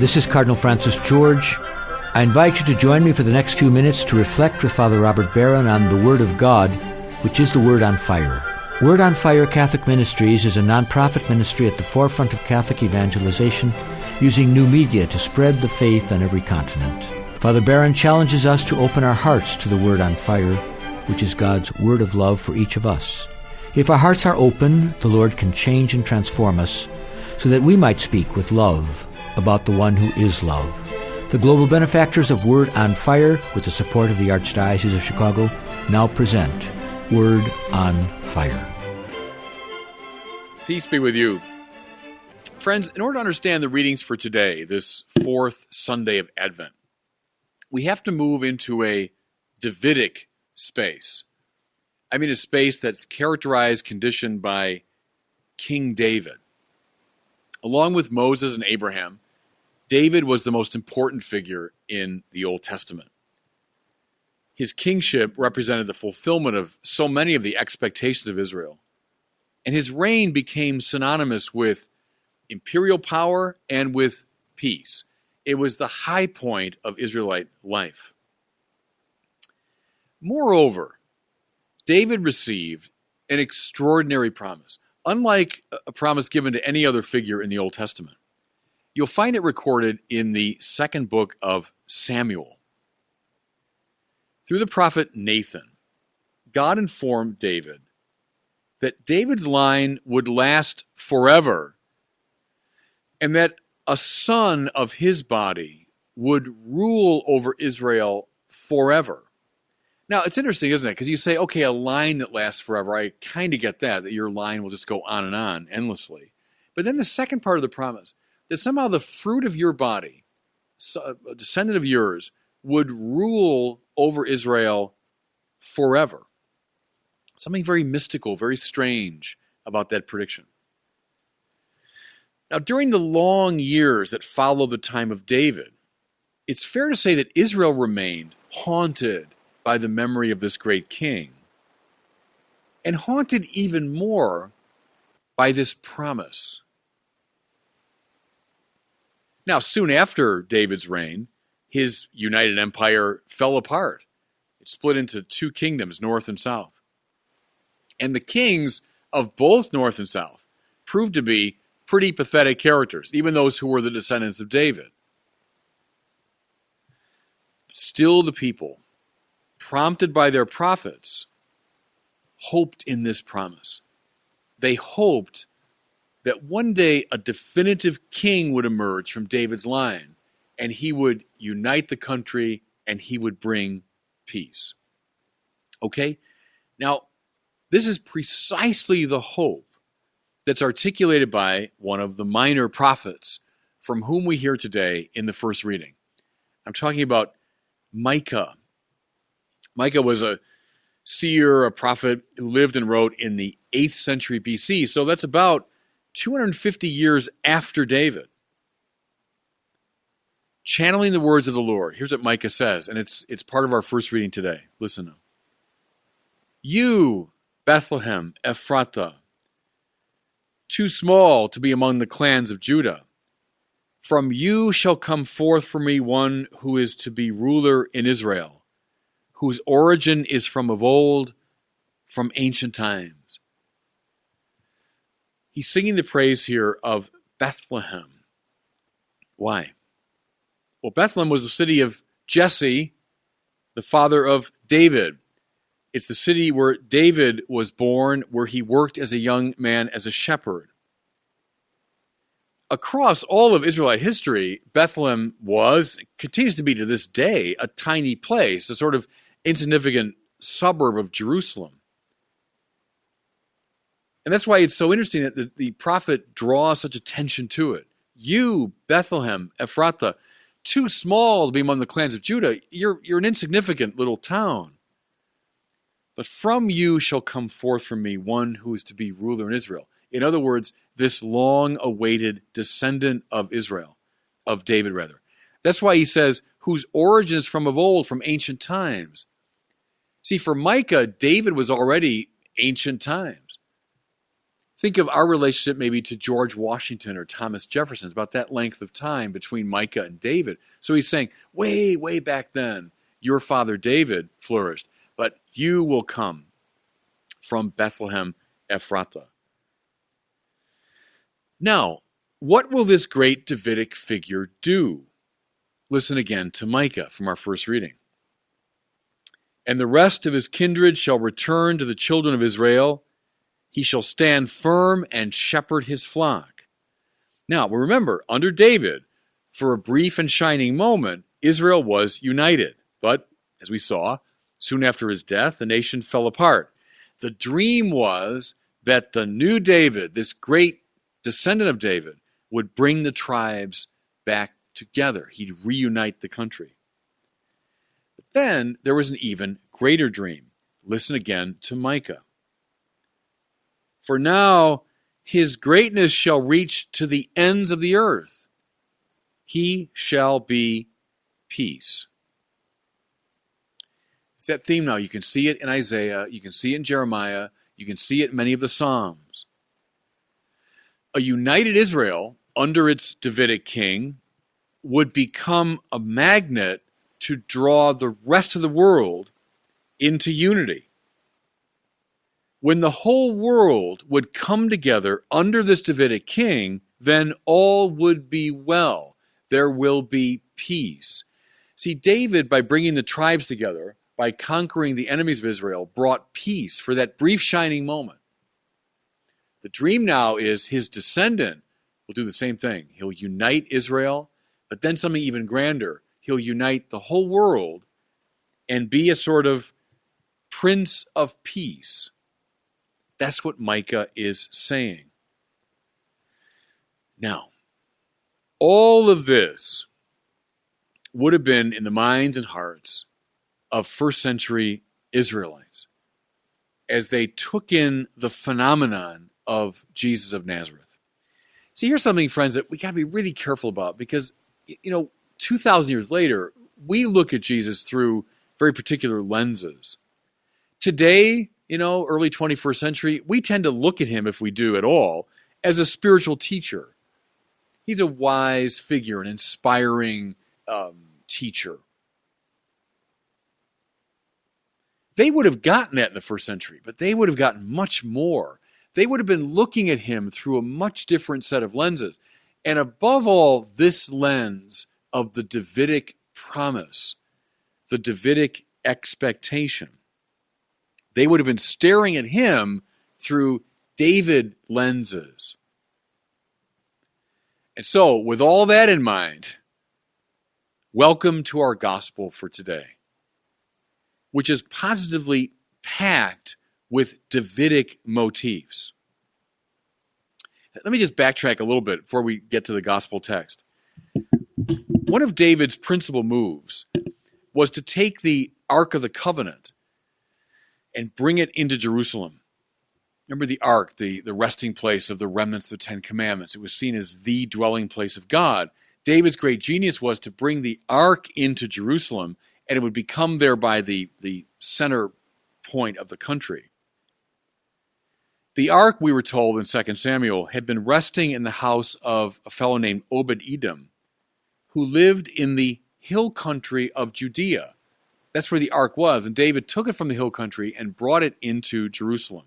This is Cardinal Francis George. I invite you to join me for the next few minutes to reflect with Father Robert Barron on the Word of God, which is the Word on Fire. Word on Fire Catholic Ministries is a non-profit ministry at the forefront of Catholic evangelization, using new media to spread the faith on every continent. Father Barron challenges us to open our hearts to the Word on Fire, which is God's word of love for each of us. If our hearts are open, the Lord can change and transform us so that we might speak with love about the one who is love. The global benefactors of Word on Fire, with the support of the Archdiocese of Chicago, now present Word on Fire. Peace be with you. Friends, in order to understand the readings for today, this fourth Sunday of Advent, we have to move into a Davidic space. I mean a space that's characterized, conditioned by King David. Along with Moses and Abraham, David was the most important figure in the Old Testament. His kingship represented the fulfillment of so many of the expectations of Israel, and his reign became synonymous with imperial power and with peace. It was the high point of Israelite life. Moreover, David received an extraordinary promise, unlike a promise given to any other figure in the Old Testament. You'll find it recorded in the second book of Samuel. Through the prophet Nathan, God informed David that David's line would last forever, and that a son of his body would rule over Israel forever. Now, it's interesting, isn't it? Because you say, okay, a line that lasts forever. I kind of get that your line will just go on and on endlessly. But then the second part of the promise, that somehow the fruit of your body, a descendant of yours, would rule over Israel forever. Something very mystical, very strange about that prediction. Now, during the long years that followed the time of David, it's fair to say that Israel remained haunted by the memory of this great king, and haunted even more by this promise. Now, soon after David's reign, his united empire fell apart. It split into two kingdoms, north and south. And the kings of both north and south proved to be pretty pathetic characters, even those who were the descendants of David. Still, the people, prompted by their prophets, hoped in this promise. They hoped that one day a definitive king would emerge from David's line, and he would unite the country, and he would bring peace. Okay? Now, this is precisely the hope that's articulated by one of the minor prophets from whom we hear today in the first reading. I'm talking about Micah. Micah was a seer, a prophet who lived and wrote in the 8th century BC. So that's about 250 years after David. Channeling the words of the Lord. Here's what Micah says, and it's part of our first reading today. Listen now. You, Bethlehem, Ephrathah, too small to be among the clans of Judah. From you shall come forth for me one who is to be ruler in Israel, whose origin is from of old, from ancient times. He's singing the praise here of Bethlehem. Why? Well, Bethlehem was the city of Jesse, the father of David. It's the city where David was born, where he worked as a young man as a shepherd. Across all of Israelite history, Bethlehem was, continues to be to this day, a tiny place, a sort of insignificant suburb of Jerusalem. And that's why it's so interesting that the prophet draws such attention to it. You, Bethlehem, Ephrathah, too small to be among the clans of Judah. You're an insignificant little town. But from you shall come forth from me one who is to be ruler in Israel. In other words, this long-awaited descendant of Israel, of David rather. That's why he says, whose origin is from of old, from ancient times. See, for Micah, David was already ancient times. Think of our relationship maybe to George Washington or Thomas Jefferson. It's about that length of time between Micah and David. So he's saying, way, way back then, your father David flourished, but you will come from Bethlehem Ephrathah. Now, what will this great Davidic figure do? Listen again to Micah from our first reading. And the rest of his kindred shall return to the children of Israel. He shall stand firm and shepherd his flock. Now, remember, under David, for a brief and shining moment, Israel was united. But, as we saw, soon after his death, the nation fell apart. The dream was that the new David, this great descendant of David, would bring the tribes back together. He'd reunite the country. But then there was an even greater dream. Listen again to Micah. For now his greatness shall reach to the ends of the earth. He shall be peace. It's that theme now. You can see it in Isaiah. You can see it in Jeremiah. You can see it in many of the Psalms. A united Israel under its Davidic king would become a magnet to draw the rest of the world into unity. When the whole world would come together under this Davidic king, then all would be well. There will be peace. See, David, by bringing the tribes together, by conquering the enemies of Israel, brought peace for that brief shining moment. The dream now is his descendant will do the same thing. He'll unite Israel, but then something even grander. He'll unite the whole world and be a sort of Prince of Peace. That's what Micah is saying. Now, all of this would have been in the minds and hearts of first century Israelites as they took in the phenomenon of Jesus of Nazareth. See, here's something, friends, that we got to be really careful about because, 2,000 years later, we look at Jesus through very particular lenses. Today, early 21st century, we tend to look at him, if we do at all, as a spiritual teacher. He's a wise figure, an inspiring teacher. They would have gotten that in the first century, but they would have gotten much more. They would have been looking at him through a much different set of lenses. And above all, this lens of the Davidic promise, the Davidic expectation. They would have been staring at him through David lenses. And so, with all that in mind, welcome to our gospel for today, which is positively packed with Davidic motifs. Let me just backtrack a little bit before we get to the gospel text. One of David's principal moves was to take the Ark of the Covenant and bring it into Jerusalem. Remember the Ark, the resting place of the remnants of the Ten Commandments. It was seen as the dwelling place of God. David's great genius was to bring the Ark into Jerusalem, and it would become thereby the center point of the country. The Ark, we were told in 2 Samuel, had been resting in the house of a fellow named Obed-Edom, who lived in the hill country of Judea. That's where the Ark was, and David took it from the hill country and brought it into Jerusalem.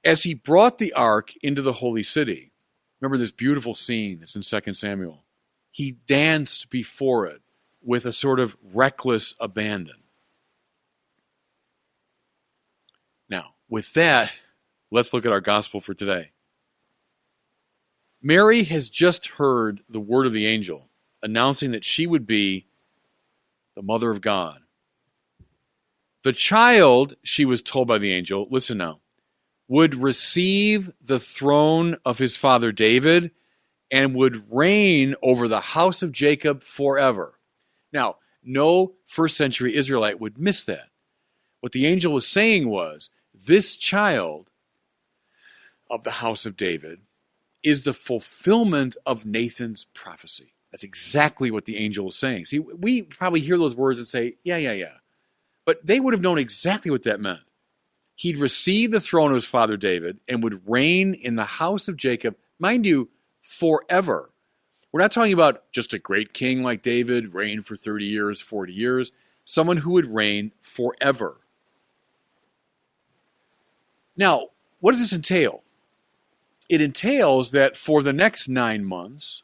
As he brought the Ark into the holy city, remember this beautiful scene, it's in 2 Samuel, he danced before it with a sort of reckless abandon. Now, with that, let's look at our gospel for today. Mary has just heard the word of the angel announcing that she would be the mother of God. The child, she was told by the angel, listen now, would receive the throne of his father David and would reign over the house of Jacob forever. Now, no first century Israelite would miss that. What the angel was saying was, this child of the house of David is the fulfillment of Nathan's prophecy. That's exactly what the angel was saying. See, we probably hear those words and say, yeah. But they would have known exactly what that meant. He'd receive the throne of his father David and would reign in the house of Jacob, mind you, forever. We're not talking about just a great king like David, reign for 30 years, 40 years, someone who would reign forever. Now, what does this entail? It entails that for the next 9 months,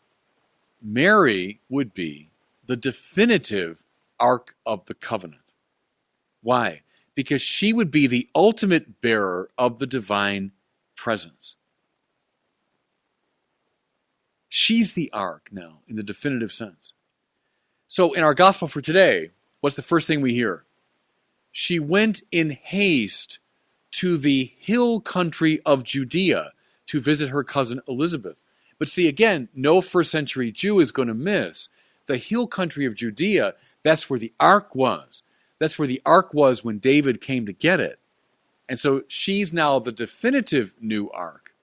Mary would be the definitive Ark of the Covenant. Why? Because she would be the ultimate bearer of the divine presence. She's the Ark now, in the definitive sense. So in our gospel for today, what's the first thing we hear? She went in haste to the hill country of Judea to visit her cousin Elizabeth. But see, again, no first century Jew is going to miss the hill country of Judea. That's where the Ark was. That's where the Ark was when David came to get it. And so she's now the definitive new Ark,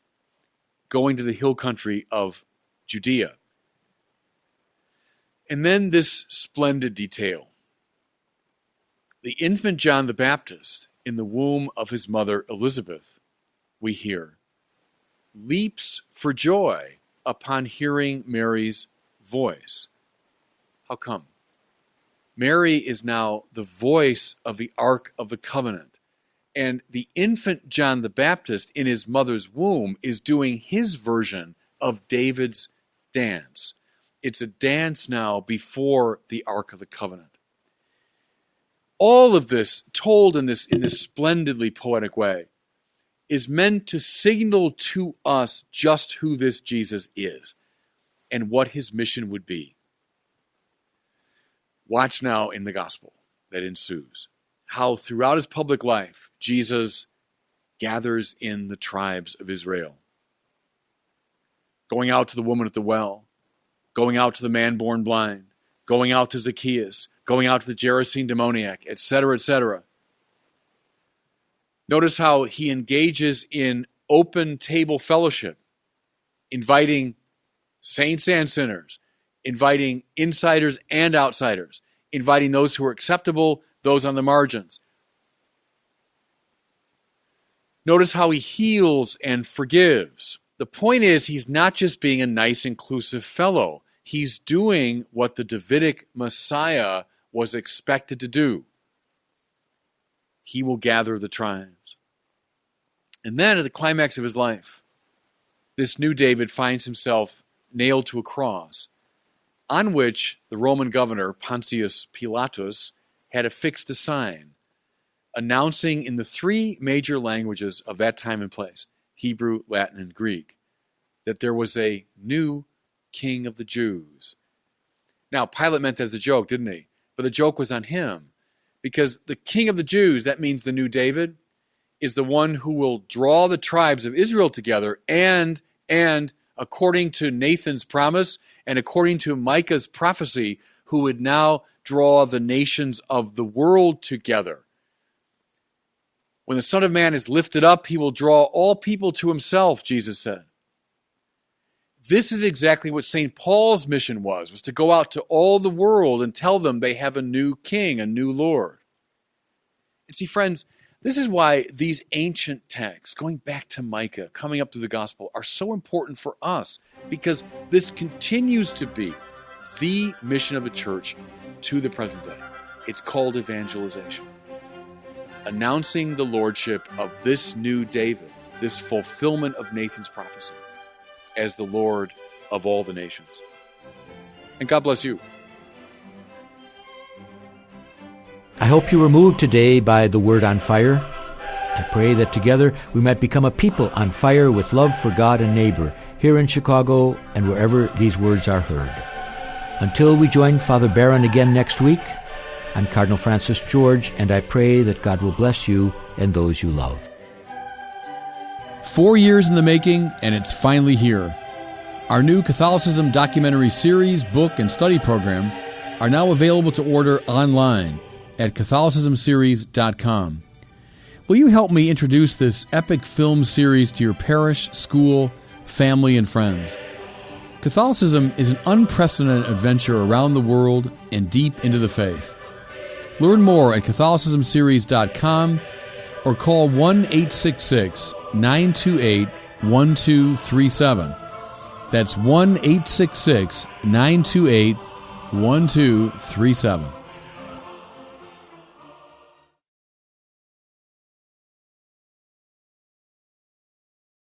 going to the hill country of Judea. And then this splendid detail. The infant John the Baptist in the womb of his mother Elizabeth, we hear, leaps for joy upon hearing Mary's voice. How come? Mary is now the voice of the Ark of the Covenant. And the infant John the Baptist in his mother's womb is doing his version of David's dance. It's a dance now before the Ark of the Covenant. All of this, told in this splendidly poetic way, is meant to signal to us just who this Jesus is and what his mission would be. Watch now in the gospel that ensues how throughout his public life, Jesus gathers in the tribes of Israel. Going out to the woman at the well, going out to the man born blind, going out to Zacchaeus, going out to the Gerasene demoniac, etc., etc. Notice how he engages in open table fellowship, inviting saints and sinners, inviting insiders and outsiders, inviting those who are acceptable, those on the margins. Notice how he heals and forgives. The point is, he's not just being a nice, inclusive fellow. He's doing what the Davidic Messiah was expected to do. He will gather the tribes. And then at the climax of his life, this new David finds himself nailed to a cross, on which the Roman governor, Pontius Pilatus, had affixed a sign announcing in the three major languages of that time and place, Hebrew, Latin, and Greek, that there was a new king of the Jews. Now, Pilate meant that as a joke, didn't he? But the joke was on him, because the king of the Jews, that means the new David, is the one who will draw the tribes of Israel together and according to Nathan's promise and according to Micah's prophecy, who would now draw the nations of the world together. When the Son of Man is lifted up, he will draw all people to himself, Jesus said. This is exactly what St. Paul's mission was to go out to all the world and tell them they have a new king, a new Lord. And see, friends, this is why these ancient texts, going back to Micah, coming up through the gospel, are so important for us, because this continues to be the mission of the church to the present day. It's called evangelization. Announcing the lordship of this new David, this fulfillment of Nathan's prophecy, as the Lord of all the nations. And God bless you. I hope you were moved today by the word on fire. I pray that together we might become a people on fire with love for God and neighbor, here in Chicago and wherever these words are heard. Until we join Father Barron again next week, I'm Cardinal Francis George, and I pray that God will bless you and those you love. 4 years in the making, and it's finally here. Our new Catholicism documentary series, book, and study program are now available to order online at CatholicismSeries.com. Will you help me introduce this epic film series to your parish, school, family, and friends? Catholicism is an unprecedented adventure around the world and deep into the faith. Learn more at CatholicismSeries.com or call 1-866-928-1237. That's 1-866-928-1237.